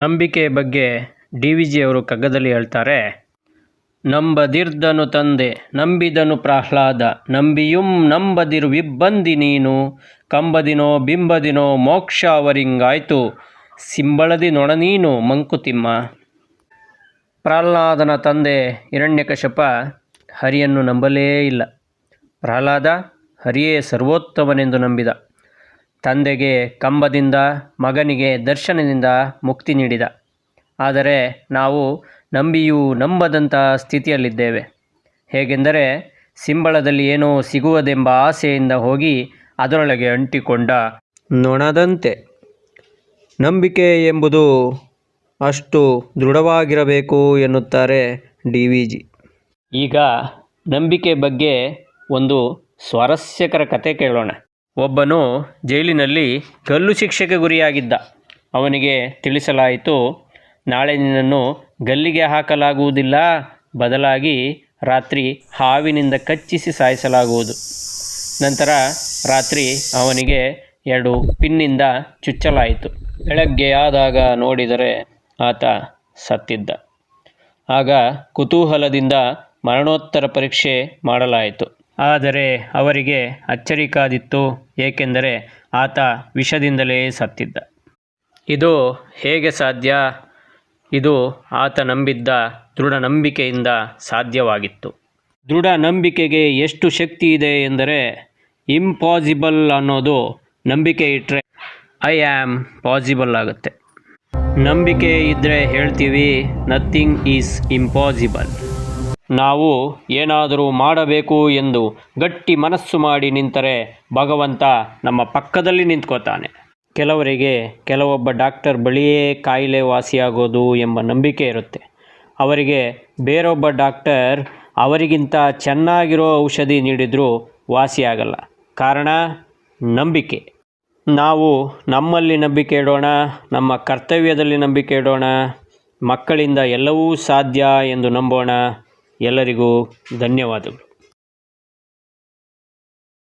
ನಂಬಿಕೆ ಬಗ್ಗೆ D V ಜಿಯವರು ಕಗ್ಗದಲ್ಲಿ ಹೇಳ್ತಾರೆ, ನಂಬದಿರ್ದನು ತಂದೆ ನಂಬಿದನು ಪ್ರಹ್ಲಾದ, ನಂಬಿಯುಂ ನಂಬದಿರುವಿಬ್ಬಂದಿ ನೀನು, ಕಂಬದಿನೋ ಬಿಂಬದಿನೋ ಮೋಕ್ಷ ಅವರಿಂಗಾಯ್ತು, ಸಿಂಬಳದಿ ನೊಣನೀನು ಮಂಕುತಿಮ್ಮ. ಪ್ರಹ್ಲಾದನ ತಂದೆ ಹಿರಣ್ಯಕಶಪ ಹರಿಯನ್ನು ನಂಬಲೇ ಇಲ್ಲ. ಪ್ರಹ್ಲಾದ ಹರಿಯೇ ಸರ್ವೋತ್ತಮನೆಂದು ನಂಬಿದ. ತಂದೆಗೆ ಕಂಬದಿಂದ, ಮಗನಿಗೆ ದರ್ಶನದಿಂದ ಮುಕ್ತಿ ನೀಡಿದ. ಆದರೆ ನಾವು ನಂಬಿಯೂ ನಂಬದಂಥ ಸ್ಥಿತಿಯಲ್ಲಿದ್ದೇವೆ. ಹೇಗೆಂದರೆ, ಸಿಂಬಳದಲ್ಲಿ ಏನೋ ಸಿಗುವುದೆಂಬ ಆಸೆಯಿಂದ ಹೋಗಿ ಅದರೊಳಗೆ ಅಂಟಿಕೊಂಡ ನೊಣದಂತೆ. ನಂಬಿಕೆ ಎಂಬುದು ಅಷ್ಟು ದೃಢವಾಗಿರಬೇಕು ಎನ್ನುತ್ತಾರೆ ಡಿ ವಿ ಜಿ. ಈಗ ನಂಬಿಕೆ ಬಗ್ಗೆ ಒಂದು ಸ್ವಾರಸ್ಯಕರ ಕತೆ ಕೇಳೋಣ. ಒಬ್ಬನು ಜೈಲಿನಲ್ಲಿ ಗಲ್ಲು ಶಿಕ್ಷೆಗೆ ಗುರಿಯಾಗಿದ್ದ. ಅವನಿಗೆ ತಿಳಿಸಲಾಯಿತು, ನಾಳೆ ನಿನ್ನನ್ನು ಗಲ್ಲಿಗೆ ಹಾಕಲಾಗುವುದಿಲ್ಲ, ಬದಲಾಗಿ ರಾತ್ರಿ ಹಾವಿನಿಂದ ಕಚ್ಚಿಸಿ ಸಾಯಿಸಲಾಗುವುದು. ನಂತರ ರಾತ್ರಿ ಅವನಿಗೆ 2 ಪಿನ್ನಿಂದ ಚುಚ್ಚಲಾಯಿತು. ಬೆಳಗ್ಗೆ ಆದಾಗ ನೋಡಿದರೆ ಆತ ಸತ್ತಿದ್ದ. ಆಗ ಕುತೂಹಲದಿಂದ ಮರಣೋತ್ತರ ಪರೀಕ್ಷೆ ಮಾಡಲಾಯಿತು. ಆದರೆ ಅವರಿಗೆ ಅಚ್ಚರಿ ಕಾದಿತ್ತು, ಏಕೆಂದರೆ ಆತ ವಿಷದಿಂದಲೇ ಸತ್ತಿದ್ದ. ಇದು ಹೇಗೆ ಸಾಧ್ಯ? ಇದು ಆತ ನಂಬಿದ್ದ ದೃಢ ನಂಬಿಕೆಯಿಂದ ಸಾಧ್ಯವಾಗಿತ್ತು. ದೃಢ ನಂಬಿಕೆಗೆ ಎಷ್ಟು ಶಕ್ತಿ ಇದೆ ಎಂದರೆ, ಇಂಪಾಸಿಬಲ್ ಅನ್ನೋದು ನಂಬಿಕೆ ಇಟ್ಟರೆ ಐ ಆಮ್ ಪಾಸಿಬಲ್ ಆಗುತ್ತೆ. ನಂಬಿಕೆ ಇದ್ದರೆ ಹೇಳ್ತೀವಿ, ನಥಿಂಗ್ ಈಸ್ ಇಂಪಾಸಿಬಲ್. ನಾವು ಏನಾದರೂ ಮಾಡಬೇಕು ಎಂದು ಗಟ್ಟಿ ಮನಸ್ಸು ಮಾಡಿ ನಿಂತರೆ ಭಗವಂತ ನಮ್ಮ ಪಕ್ಕದಲ್ಲಿ ನಿಂತ್ಕೋತಾನೆ. ಕೆಲವರಿಗೆ ಕೆಲವೊಬ್ಬ ಡಾಕ್ಟರ್ ಬಳಿಯೇ ಕಾಯಿಲೆ ವಾಸಿಯಾಗೋದು ಎಂಬ ನಂಬಿಕೆ ಇರುತ್ತೆ. ಅವರಿಗೆ ಬೇರೊಬ್ಬ ಡಾಕ್ಟರ್ ಅವರಿಗಿಂತ ಚೆನ್ನಾಗಿರೋ ಔಷಧಿ ನೀಡಿದರೂ ವಾಸಿಯಾಗಲ್ಲ. ಕಾರಣ ನಂಬಿಕೆ. ನಾವು ನಮ್ಮಲ್ಲಿ ನಂಬಿಕೆ ಇಡೋಣ, ನಮ್ಮ ಕರ್ತವ್ಯದಲ್ಲಿ ನಂಬಿಕೆ ಇಡೋಣ, ಮಕ್ಕಳಿಂದ ಎಲ್ಲವೂ ಸಾಧ್ಯ ಎಂದು ನಂಬೋಣ. ಎಲ್ಲರಿಗೂ ಧನ್ಯವಾದಗಳು.